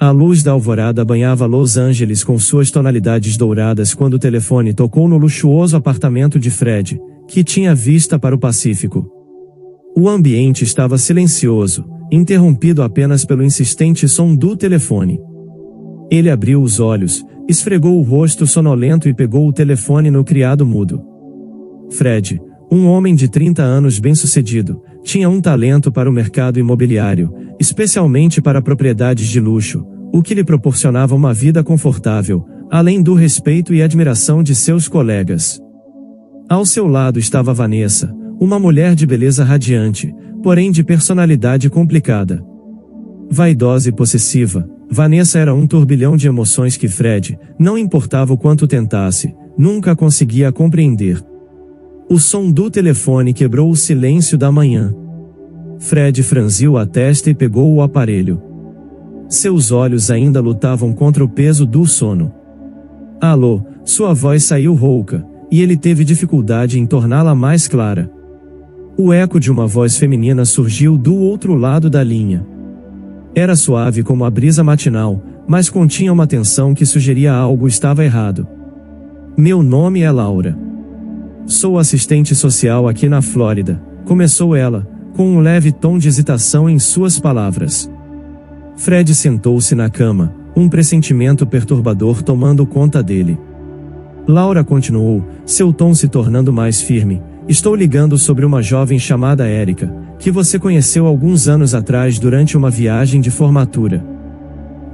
A luz da alvorada banhava Los Angeles com suas tonalidades douradas quando o telefone tocou no luxuoso apartamento de Fred, que tinha vista para o Pacífico. O ambiente estava silencioso, interrompido apenas pelo insistente som do telefone. Ele abriu os olhos, esfregou o rosto sonolento e pegou o telefone no criado mudo. Fred, um homem de 30 anos bem-sucedido, tinha um talento para o mercado imobiliário, especialmente para propriedades de luxo, o que lhe proporcionava uma vida confortável, além do respeito e admiração de seus colegas. Ao seu lado estava Vanessa, uma mulher de beleza radiante, porém de personalidade complicada. Vaidosa e possessiva, Vanessa era um turbilhão de emoções que Fred, não importava o quanto tentasse, nunca conseguia compreender. O som do telefone quebrou o silêncio da manhã. Fred franziu a testa e pegou o aparelho. Seus olhos ainda lutavam contra o peso do sono. Alô, sua voz saiu rouca, e ele teve dificuldade em torná-la mais clara. O eco de uma voz feminina surgiu do outro lado da linha. Era suave como a brisa matinal, mas continha uma tensão que sugeria algo estava errado. Meu nome é Laura. Sou assistente social aqui na Flórida, começou ela, com um leve tom de hesitação em suas palavras. Fred sentou-se na cama, um pressentimento perturbador tomando conta dele. Laura continuou, seu tom se tornando mais firme. Estou ligando sobre uma jovem chamada Erika, que você conheceu alguns anos atrás durante uma viagem de formatura.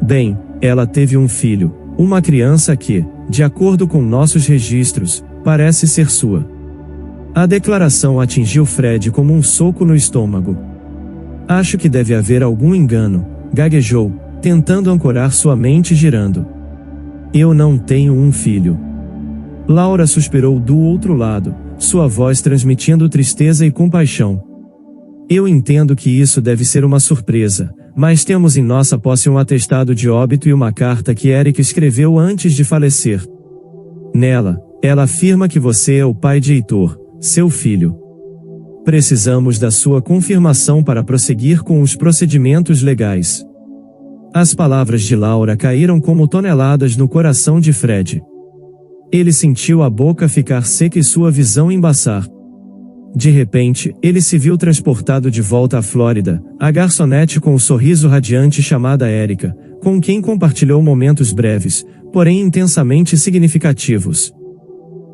Bem, ela teve um filho, uma criança que, de acordo com nossos registros, parece ser sua. A declaração atingiu Fred como um soco no estômago. Acho que deve haver algum engano, gaguejou, tentando ancorar sua mente girando. Eu não tenho um filho. Laura suspirou do outro lado, sua voz transmitindo tristeza e compaixão. Eu entendo que isso deve ser uma surpresa, mas temos em nossa posse um atestado de óbito e uma carta que Eric escreveu antes de falecer. Nela, ela afirma que você é o pai de Heitor, seu filho. Precisamos da sua confirmação para prosseguir com os procedimentos legais. As palavras de Laura caíram como toneladas no coração de Fred. Ele sentiu a boca ficar seca e sua visão embaçar. De repente, ele se viu transportado de volta à Flórida, a garçonete com o sorriso radiante chamada Erika, com quem compartilhou momentos breves, porém intensamente significativos.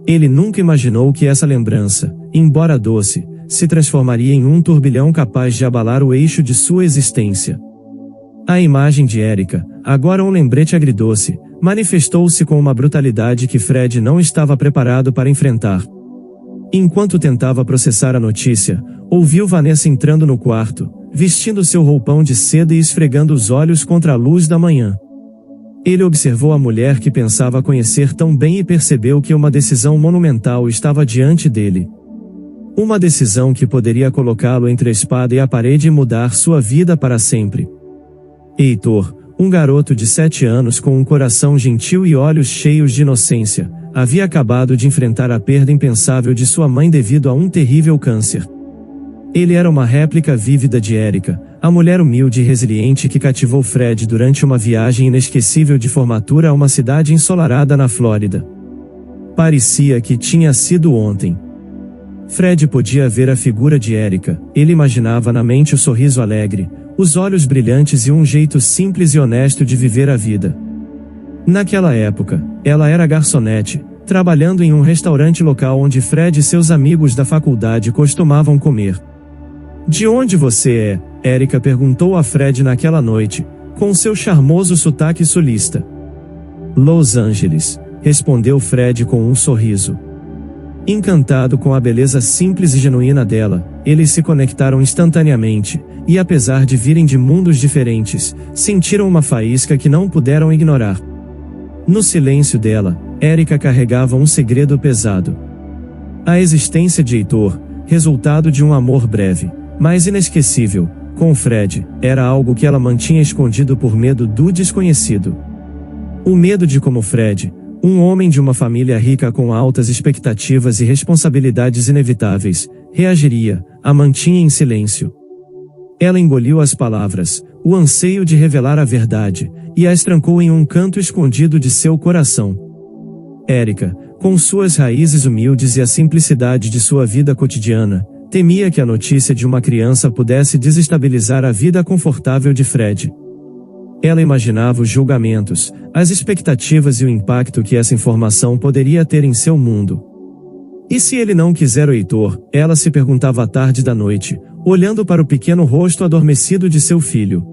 Ele nunca imaginou que essa lembrança, embora doce, se transformaria em um turbilhão capaz de abalar o eixo de sua existência. A imagem de Erika, agora um lembrete agridoce, manifestou-se com uma brutalidade que Fred não estava preparado para enfrentar. Enquanto tentava processar a notícia, ouviu Vanessa entrando no quarto, vestindo seu roupão de seda e esfregando os olhos contra a luz da manhã. Ele observou a mulher que pensava conhecer tão bem e percebeu que uma decisão monumental estava diante dele. Uma decisão que poderia colocá-lo entre a espada e a parede e mudar sua vida para sempre. Heitor, um garoto de 7 anos com um coração gentil e olhos cheios de inocência, havia acabado de enfrentar a perda impensável de sua mãe devido a um terrível câncer. Ele era uma réplica vívida de Erika, a mulher humilde e resiliente que cativou Fred durante uma viagem inesquecível de formatura a uma cidade ensolarada na Flórida. Parecia que tinha sido ontem. Fred podia ver a figura de Erika, ele imaginava na mente o sorriso alegre, os olhos brilhantes e um jeito simples e honesto de viver a vida. Naquela época, ela era garçonete, trabalhando em um restaurante local onde Fred e seus amigos da faculdade costumavam comer. De onde você é? Erika perguntou a Fred naquela noite, com seu charmoso sotaque sulista. Los Angeles, respondeu Fred com um sorriso. Encantado com a beleza simples e genuína dela, eles se conectaram instantaneamente, e apesar de virem de mundos diferentes, sentiram uma faísca que não puderam ignorar. No silêncio dela, Erika carregava um segredo pesado. A existência de Heitor, resultado de um amor breve, mas inesquecível, com Fred, era algo que ela mantinha escondido por medo do desconhecido. O medo de como Fred, um homem de uma família rica com altas expectativas e responsabilidades inevitáveis, reagiria, a mantinha em silêncio. Ela engoliu as palavras, o anseio de revelar a verdade, e as trancou em um canto escondido de seu coração. Érica, com suas raízes humildes e a simplicidade de sua vida cotidiana, temia que a notícia de uma criança pudesse desestabilizar a vida confortável de Fred. Ela imaginava os julgamentos, as expectativas e o impacto que essa informação poderia ter em seu mundo. E se ele não quiser o Heitor, ela se perguntava à tarde da noite, olhando para o pequeno rosto adormecido de seu filho.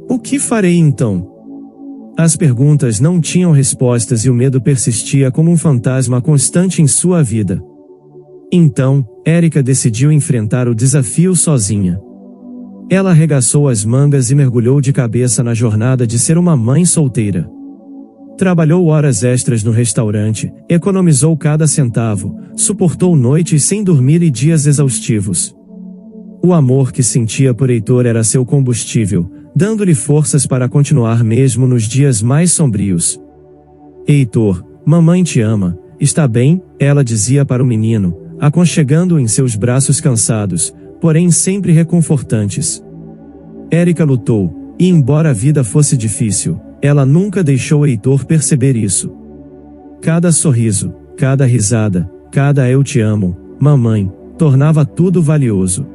O que farei então? As perguntas não tinham respostas e o medo persistia como um fantasma constante em sua vida. Então, Érica decidiu enfrentar o desafio sozinha. Ela arregaçou as mangas e mergulhou de cabeça na jornada de ser uma mãe solteira. Trabalhou horas extras no restaurante, economizou cada centavo, suportou noites sem dormir e dias exaustivos. O amor que sentia por Heitor era seu combustível, dando-lhe forças para continuar mesmo nos dias mais sombrios. Heitor, mamãe te ama, está bem? Ela dizia para o menino, aconchegando-o em seus braços cansados, porém sempre reconfortantes. Érica lutou, e embora a vida fosse difícil, ela nunca deixou Heitor perceber isso. Cada sorriso, cada risada, cada eu te amo, mamãe, tornava tudo valioso.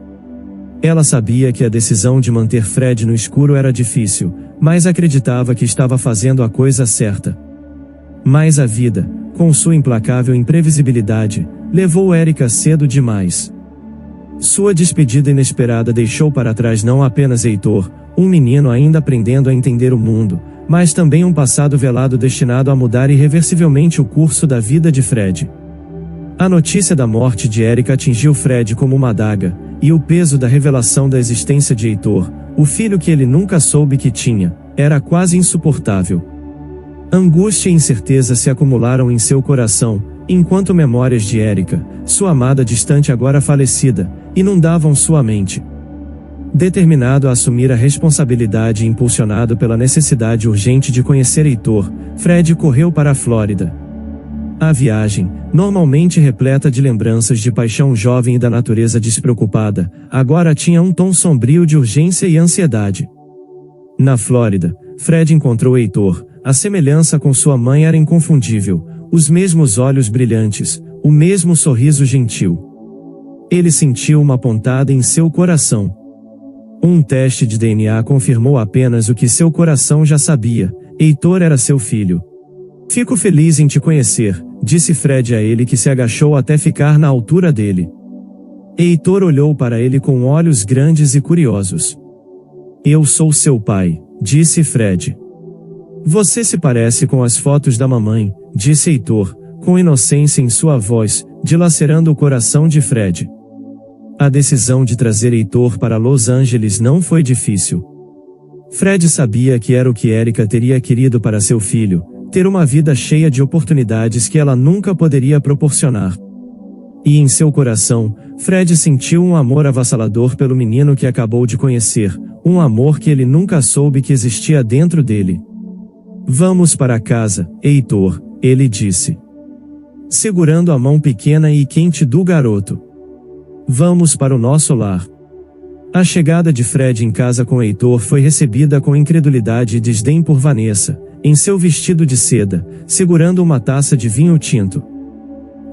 Ela sabia que a decisão de manter Fred no escuro era difícil, mas acreditava que estava fazendo a coisa certa. Mas a vida, com sua implacável imprevisibilidade, levou Érica cedo demais. Sua despedida inesperada deixou para trás não apenas Heitor, um menino ainda aprendendo a entender o mundo, mas também um passado velado destinado a mudar irreversivelmente o curso da vida de Fred. A notícia da morte de Érica atingiu Fred como uma adaga, e o peso da revelação da existência de Heitor, o filho que ele nunca soube que tinha, era quase insuportável. Angústia e incerteza se acumularam em seu coração, enquanto memórias de Érica, sua amada distante agora falecida, inundavam sua mente. Determinado a assumir a responsabilidade e impulsionado pela necessidade urgente de conhecer Heitor, Fred correu para a Flórida. A viagem, normalmente repleta de lembranças de paixão jovem e da natureza despreocupada, agora tinha um tom sombrio de urgência e ansiedade. Na Flórida, Fred encontrou Heitor, a semelhança com sua mãe era inconfundível, os mesmos olhos brilhantes, o mesmo sorriso gentil. Ele sentiu uma pontada em seu coração. Um teste de DNA confirmou apenas o que seu coração já sabia: Heitor era seu filho. Fico feliz em te conhecer, disse Fred a ele, que se agachou até ficar na altura dele. Heitor olhou para ele com olhos grandes e curiosos. Eu sou seu pai, disse Fred. Você se parece com as fotos da mamãe, disse Heitor, com inocência em sua voz, dilacerando o coração de Fred. A decisão de trazer Heitor para Los Angeles não foi difícil. Fred sabia que era o que Érica teria querido para seu filho, ter uma vida cheia de oportunidades que ela nunca poderia proporcionar. E em seu coração, Fred sentiu um amor avassalador pelo menino que acabou de conhecer, um amor que ele nunca soube que existia dentro dele. Vamos para casa, Heitor, ele disse, segurando a mão pequena e quente do garoto. Vamos para o nosso lar. A chegada de Fred em casa com Heitor foi recebida com incredulidade e desdém por Vanessa, em seu vestido de seda, segurando uma taça de vinho tinto.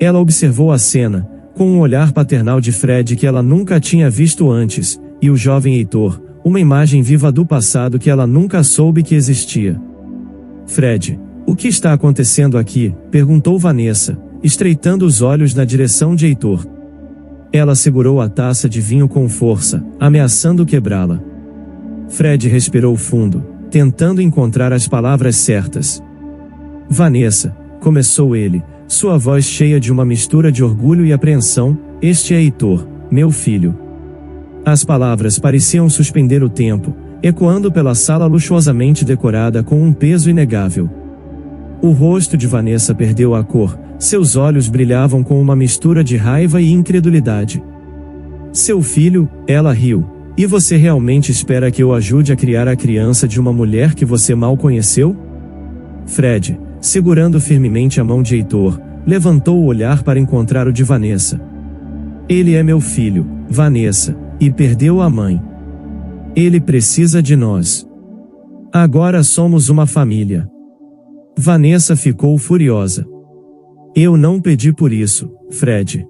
Ela observou a cena, com um olhar paternal de Fred que ela nunca tinha visto antes, e o jovem Heitor, uma imagem viva do passado que ela nunca soube que existia. Fred, o que está acontecendo aqui? Perguntou Vanessa, estreitando os olhos na direção de Heitor. Ela segurou a taça de vinho com força, ameaçando quebrá-la. Fred respirou fundo, tentando encontrar as palavras certas. Vanessa, começou ele, sua voz cheia de uma mistura de orgulho e apreensão, este é Heitor, meu filho. As palavras pareciam suspender o tempo, ecoando pela sala luxuosamente decorada com um peso inegável. O rosto de Vanessa perdeu a cor, seus olhos brilhavam com uma mistura de raiva e incredulidade. Seu filho, ela riu. E você realmente espera que eu ajude a criar a criança de uma mulher que você mal conheceu? Fred, segurando firmemente a mão de Heitor, levantou o olhar para encontrar o de Vanessa. Ele é meu filho, Vanessa, e perdeu a mãe. Ele precisa de nós. Agora somos uma família. Vanessa ficou furiosa. Eu não pedi por isso, Fred.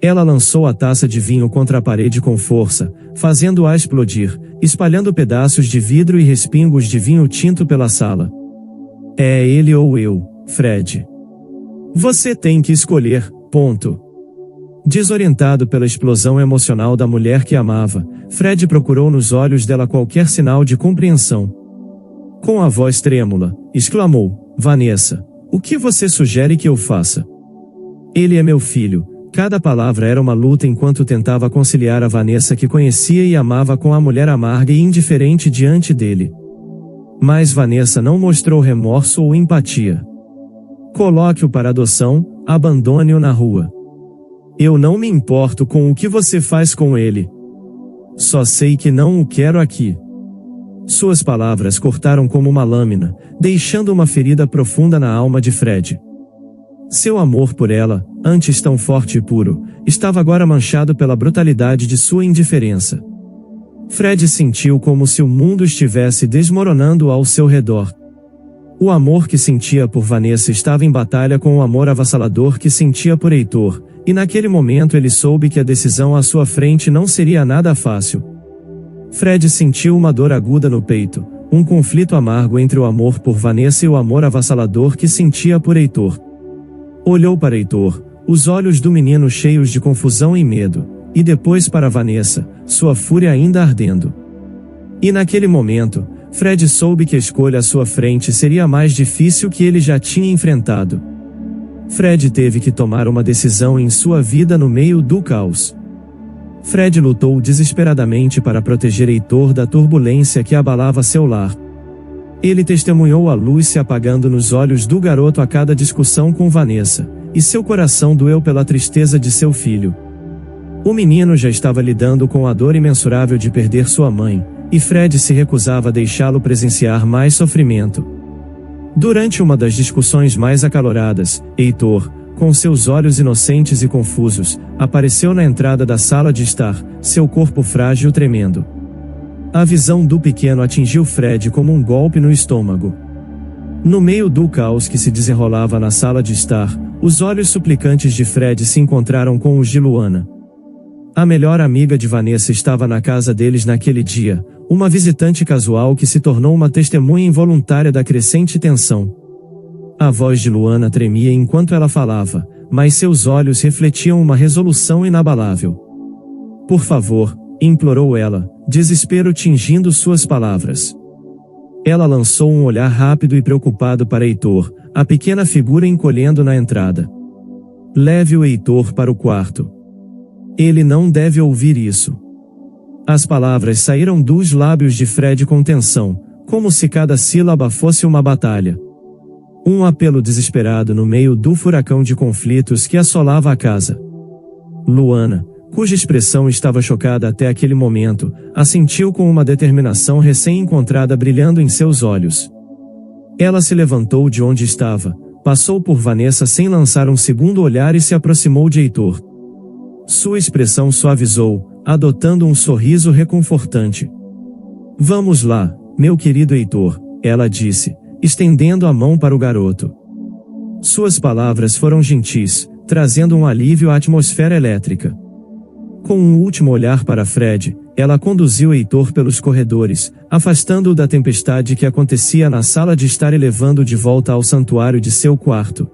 Ela lançou a taça de vinho contra a parede com força, fazendo-a explodir, espalhando pedaços de vidro e respingos de vinho tinto pela sala. É ele ou eu, Fred. Você tem que escolher, ponto. Desorientado pela explosão emocional da mulher que amava, Fred procurou nos olhos dela qualquer sinal de compreensão. Com a voz trêmula, exclamou: Vanessa, o que você sugere que eu faça? Ele é meu filho. Cada palavra era uma luta enquanto tentava conciliar a Vanessa que conhecia e amava com a mulher amarga e indiferente diante dele. Mas Vanessa não mostrou remorso ou empatia. Coloque-o para adoção, abandone-o na rua. Eu não me importo com o que você faz com ele. Só sei que não o quero aqui. Suas palavras cortaram como uma lâmina, deixando uma ferida profunda na alma de Fred. Seu amor por ela, antes tão forte e puro, estava agora manchado pela brutalidade de sua indiferença. Fred sentiu como se o mundo estivesse desmoronando ao seu redor. O amor que sentia por Vanessa estava em batalha com o amor avassalador que sentia por Heitor, e naquele momento ele soube que a decisão à sua frente não seria nada fácil. Fred sentiu uma dor aguda no peito, um conflito amargo entre o amor por Vanessa e o amor avassalador que sentia por Heitor. Olhou para Heitor, os olhos do menino cheios de confusão e medo, e depois para Vanessa, sua fúria ainda ardendo. E naquele momento, Fred soube que a escolha à sua frente seria a mais difícil que ele já tinha enfrentado. Fred teve que tomar uma decisão em sua vida no meio do caos. Fred lutou desesperadamente para proteger Heitor da turbulência que abalava seu lar. Ele testemunhou a luz se apagando nos olhos do garoto a cada discussão com Vanessa, e seu coração doeu pela tristeza de seu filho. O menino já estava lidando com a dor imensurável de perder sua mãe, e Fred se recusava a deixá-lo presenciar mais sofrimento. Durante uma das discussões mais acaloradas, Heitor, com seus olhos inocentes e confusos, apareceu na entrada da sala de estar, seu corpo frágil tremendo. A visão do pequeno atingiu Fred como um golpe no estômago. No meio do caos que se desenrolava na sala de estar, os olhos suplicantes de Fred se encontraram com os de Luana. A melhor amiga de Vanessa estava na casa deles naquele dia, uma visitante casual que se tornou uma testemunha involuntária da crescente tensão. A voz de Luana tremia enquanto ela falava, mas seus olhos refletiam uma resolução inabalável. Por favor, implorou ela, desespero tingindo suas palavras. Ela lançou um olhar rápido e preocupado para Heitor, a pequena figura encolhendo na entrada. Leve o Heitor para o quarto. Ele não deve ouvir isso. As palavras saíram dos lábios de Fred com tensão, como se cada sílaba fosse uma batalha. Um apelo desesperado no meio do furacão de conflitos que assolava a casa. Luana, cuja expressão estava chocada até aquele momento, assentiu com uma determinação recém-encontrada brilhando em seus olhos. Ela se levantou de onde estava, passou por Vanessa sem lançar um segundo olhar e se aproximou de Heitor. Sua expressão suavizou, adotando um sorriso reconfortante. Vamos lá, meu querido Heitor, ela disse, estendendo a mão para o garoto. Suas palavras foram gentis, trazendo um alívio à atmosfera elétrica. Com um último olhar para Fred, ela conduziu Heitor pelos corredores, afastando-o da tempestade que acontecia na sala de estar e levando-o de volta ao santuário de seu quarto.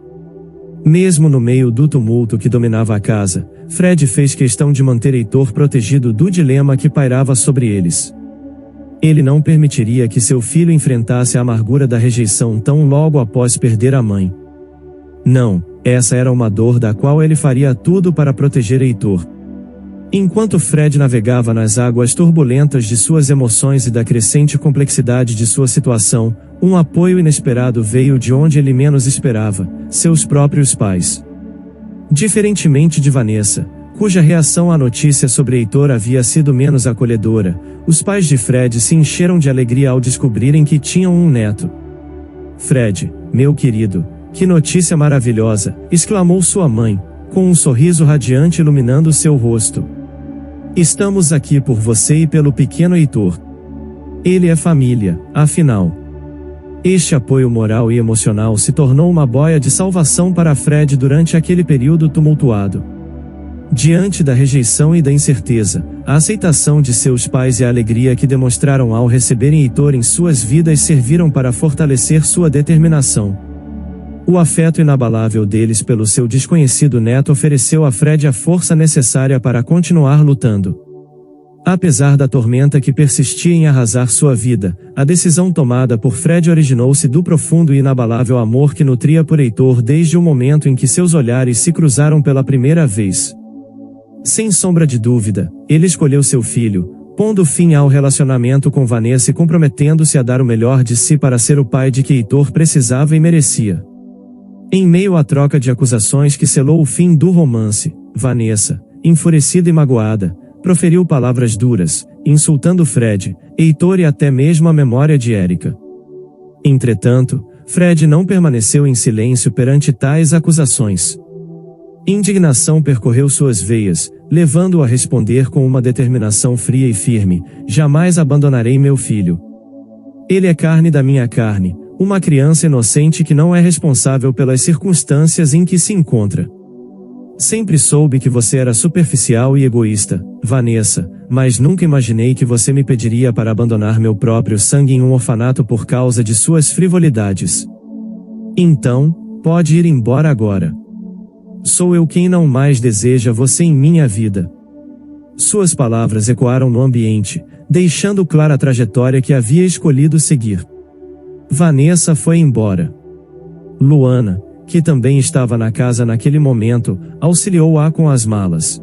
Mesmo no meio do tumulto que dominava a casa, Fred fez questão de manter Heitor protegido do dilema que pairava sobre eles. Ele não permitiria que seu filho enfrentasse a amargura da rejeição tão logo após perder a mãe. Não, essa era uma dor da qual ele faria tudo para proteger Heitor. Enquanto Fred navegava nas águas turbulentas de suas emoções e da crescente complexidade de sua situação, um apoio inesperado veio de onde ele menos esperava, seus próprios pais. Diferentemente de Vanessa, cuja reação à notícia sobre Heitor havia sido menos acolhedora, os pais de Fred se encheram de alegria ao descobrirem que tinham um neto. Fred, meu querido, que notícia maravilhosa, exclamou sua mãe, com um sorriso radiante iluminando seu rosto. Estamos aqui por você e pelo pequeno Heitor. Ele é família, afinal. Este apoio moral e emocional se tornou uma boia de salvação para Fred durante aquele período tumultuado. Diante da rejeição e da incerteza, a aceitação de seus pais e a alegria que demonstraram ao receberem Heitor em suas vidas serviram para fortalecer sua determinação. O afeto inabalável deles pelo seu desconhecido neto ofereceu a Fred a força necessária para continuar lutando. Apesar da tormenta que persistia em arrasar sua vida, a decisão tomada por Fred originou-se do profundo e inabalável amor que nutria por Heitor desde o momento em que seus olhares se cruzaram pela primeira vez. Sem sombra de dúvida, ele escolheu seu filho, pondo fim ao relacionamento com Vanessa e comprometendo-se a dar o melhor de si para ser o pai de que Heitor precisava e merecia. Em meio à troca de acusações que selou o fim do romance, Vanessa, enfurecida e magoada, proferiu palavras duras, insultando Fred, Heitor e até mesmo a memória de Érica. Entretanto, Fred não permaneceu em silêncio perante tais acusações. Indignação percorreu suas veias, levando-o a responder com uma determinação fria e firme: jamais abandonarei meu filho. Ele é carne da minha carne, uma criança inocente que não é responsável pelas circunstâncias em que se encontra. Sempre soube que você era superficial e egoísta, Vanessa, mas nunca imaginei que você me pediria para abandonar meu próprio sangue em um orfanato por causa de suas frivolidades. Então, pode ir embora agora. Sou eu quem não mais deseja você em minha vida. Suas palavras ecoaram no ambiente, deixando clara a trajetória que havia escolhido seguir. Vanessa foi embora. Luana, que também estava na casa naquele momento, auxiliou-a com as malas.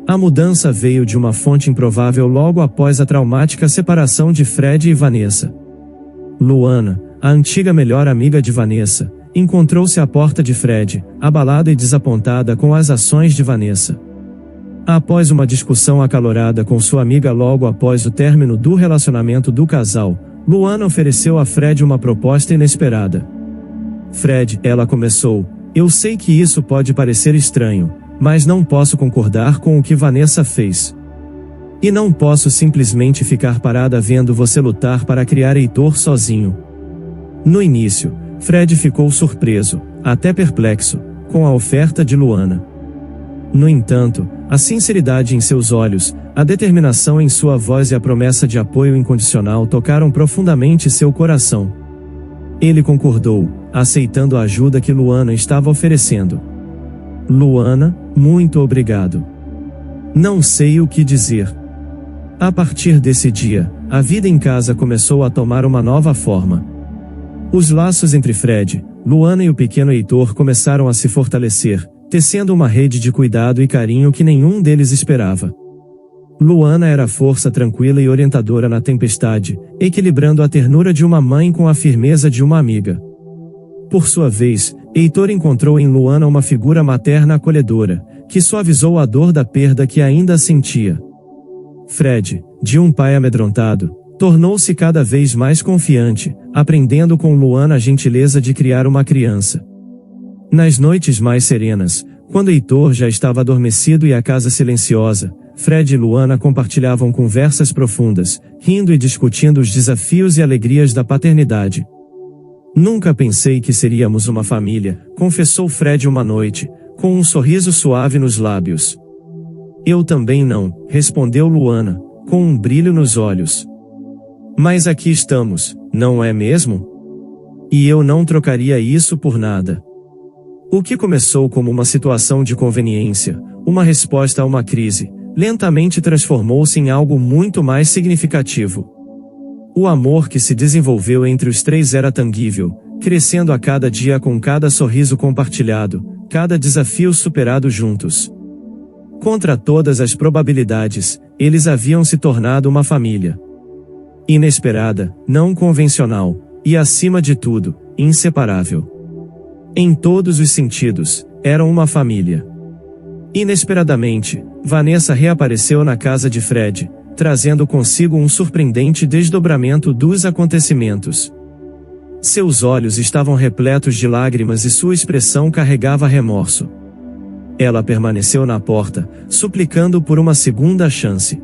A mudança veio de uma fonte improvável logo após a traumática separação de Fred e Vanessa. Luana, a antiga melhor amiga de Vanessa, encontrou-se à porta de Fred, abalada e desapontada com as ações de Vanessa. Após uma discussão acalorada com sua amiga logo após o término do relacionamento do casal, Luana ofereceu a Fred uma proposta inesperada. Fred, ela começou, eu sei que isso pode parecer estranho, mas não posso concordar com o que Vanessa fez. E não posso simplesmente ficar parada vendo você lutar para criar Heitor sozinho. No início, Fred ficou surpreso, até perplexo, com a oferta de Luana. No entanto, a sinceridade em seus olhos, a determinação em sua voz e a promessa de apoio incondicional tocaram profundamente seu coração. Ele concordou, aceitando a ajuda que Luana estava oferecendo. Luana, muito obrigado. Não sei o que dizer. A partir desse dia, a vida em casa começou a tomar uma nova forma. Os laços entre Fred, Luana e o pequeno Heitor começaram a se fortalecer, tecendo uma rede de cuidado e carinho que nenhum deles esperava. Luana era a força tranquila e orientadora na tempestade, equilibrando a ternura de uma mãe com a firmeza de uma amiga. Por sua vez, Heitor encontrou em Luana uma figura materna acolhedora, que suavizou a dor da perda que ainda sentia. Fred, de um pai amedrontado, tornou-se cada vez mais confiante, aprendendo com Luana a gentileza de criar uma criança. Nas noites mais serenas, quando Heitor já estava adormecido e a casa silenciosa, Fred e Luana compartilhavam conversas profundas, rindo e discutindo os desafios e alegrias da paternidade. Nunca pensei que seríamos uma família, confessou Fred uma noite, com um sorriso suave nos lábios. Eu também não, respondeu Luana, com um brilho nos olhos. Mas aqui estamos, não é mesmo? E eu não trocaria isso por nada. O que começou como uma situação de conveniência, uma resposta a uma crise, lentamente transformou-se em algo muito mais significativo. O amor que se desenvolveu entre os três era tangível, crescendo a cada dia com cada sorriso compartilhado, cada desafio superado juntos. Contra todas as probabilidades, eles haviam se tornado uma família. Inesperada, não convencional, e acima de tudo, inseparável. Em todos os sentidos, eram uma família. Inesperadamente, Vanessa reapareceu na casa de Fred, trazendo consigo um surpreendente desdobramento dos acontecimentos. Seus olhos estavam repletos de lágrimas e sua expressão carregava remorso. Ela permaneceu na porta, suplicando por uma segunda chance.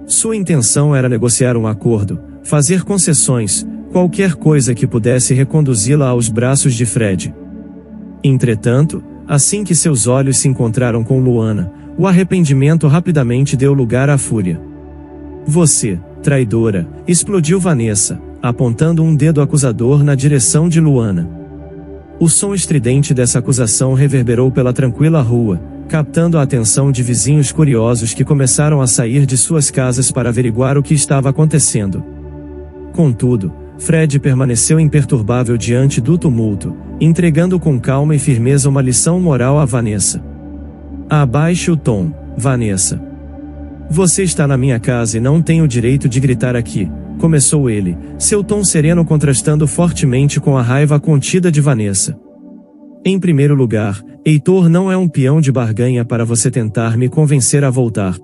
Sua intenção era negociar um acordo, fazer concessões, qualquer coisa que pudesse reconduzi-la aos braços de Fred. Entretanto, assim que seus olhos se encontraram com Luana, o arrependimento rapidamente deu lugar à fúria. Você, traidora, explodiu Vanessa, apontando um dedo acusador na direção de Luana. O som estridente dessa acusação reverberou pela tranquila rua, captando a atenção de vizinhos curiosos que começaram a sair de suas casas para averiguar o que estava acontecendo. Contudo, Fred permaneceu imperturbável diante do tumulto, entregando com calma e firmeza uma lição moral a Vanessa. Abaixe o tom, Vanessa. Você está na minha casa e não tem o direito de gritar aqui, começou ele, seu tom sereno contrastando fortemente com a raiva contida de Vanessa. Em primeiro lugar, Heitor não é um peão de barganha para você tentar me convencer a voltar.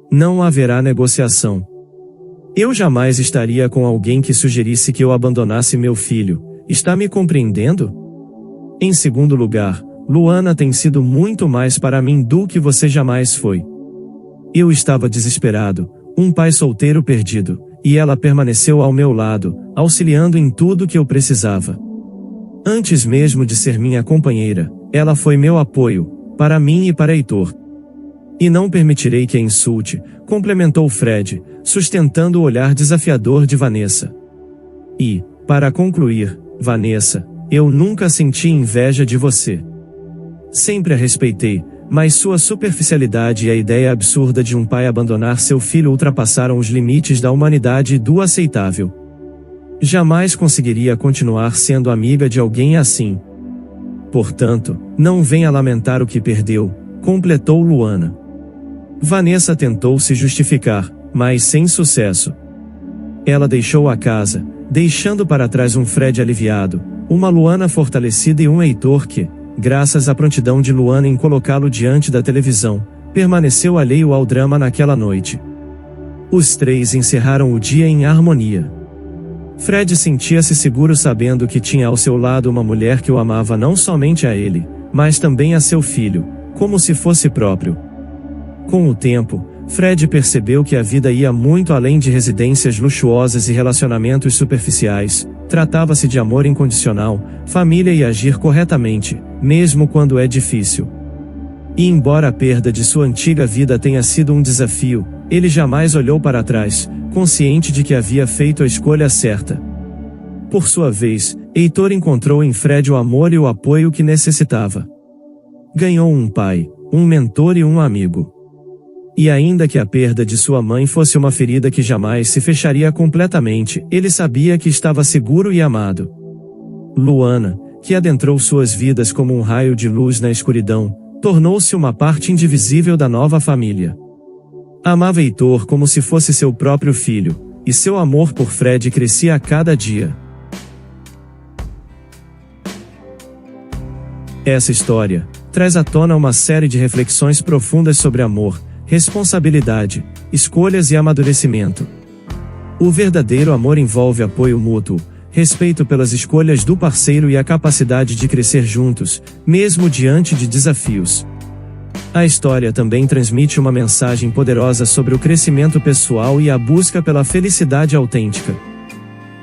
Não haverá negociação. Eu jamais estaria com alguém que sugerisse que eu abandonasse meu filho, está me compreendendo? Em segundo lugar, Luana tem sido muito mais para mim do que você jamais foi. Eu estava desesperado, um pai solteiro perdido, e ela permaneceu ao meu lado, auxiliando em tudo que eu precisava. Antes mesmo de ser minha companheira, ela foi meu apoio, para mim e para Heitor. E não permitirei que a insulte, complementou Fred, sustentando o olhar desafiador de Vanessa. E, para concluir, Vanessa, eu nunca senti inveja de você. Sempre a respeitei, mas sua superficialidade e a ideia absurda de um pai abandonar seu filho ultrapassaram os limites da humanidade e do aceitável. Jamais conseguiria continuar sendo amiga de alguém assim. Portanto, não venha lamentar o que perdeu, completou Luana. Vanessa tentou se justificar, mas sem sucesso. Ela deixou a casa, deixando para trás um Fred aliviado, uma Luana fortalecida e um Heitor que, graças à prontidão de Luana em colocá-lo diante da televisão, permaneceu alheio ao drama naquela noite. Os três encerraram o dia em harmonia. Fred sentia-se seguro sabendo que tinha ao seu lado uma mulher que o amava não somente a ele, mas também a seu filho, como se fosse próprio. Com o tempo, Fred percebeu que a vida ia muito além de residências luxuosas e relacionamentos superficiais, tratava-se de amor incondicional, família e agir corretamente, mesmo quando é difícil. E embora a perda de sua antiga vida tenha sido um desafio, ele jamais olhou para trás, consciente de que havia feito a escolha certa. Por sua vez, Heitor encontrou em Fred o amor e o apoio que necessitava. Ganhou um pai, um mentor e um amigo. E ainda que a perda de sua mãe fosse uma ferida que jamais se fecharia completamente, ele sabia que estava seguro e amado. Luana, que adentrou suas vidas como um raio de luz na escuridão, tornou-se uma parte indivisível da nova família. Amava Heitor como se fosse seu próprio filho, e seu amor por Fred crescia a cada dia. Essa história traz à tona uma série de reflexões profundas sobre amor, responsabilidade, escolhas e amadurecimento. O verdadeiro amor envolve apoio mútuo, respeito pelas escolhas do parceiro e a capacidade de crescer juntos, mesmo diante de desafios. A história também transmite uma mensagem poderosa sobre o crescimento pessoal e a busca pela felicidade autêntica.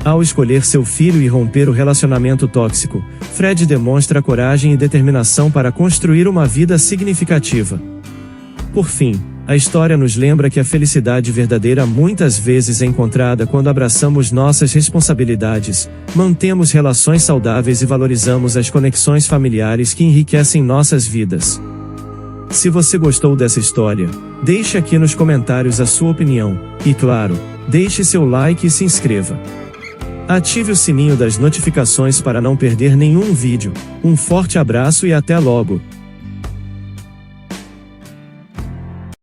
Ao escolher seu filho e romper o relacionamento tóxico, Fred demonstra coragem e determinação para construir uma vida significativa. Por fim, a história nos lembra que a felicidade verdadeira muitas vezes é encontrada quando abraçamos nossas responsabilidades, mantemos relações saudáveis e valorizamos as conexões familiares que enriquecem nossas vidas. Se você gostou dessa história, deixe aqui nos comentários a sua opinião, e claro, deixe seu like e se inscreva. Ative o sininho das notificações para não perder nenhum vídeo. Um forte abraço e até logo!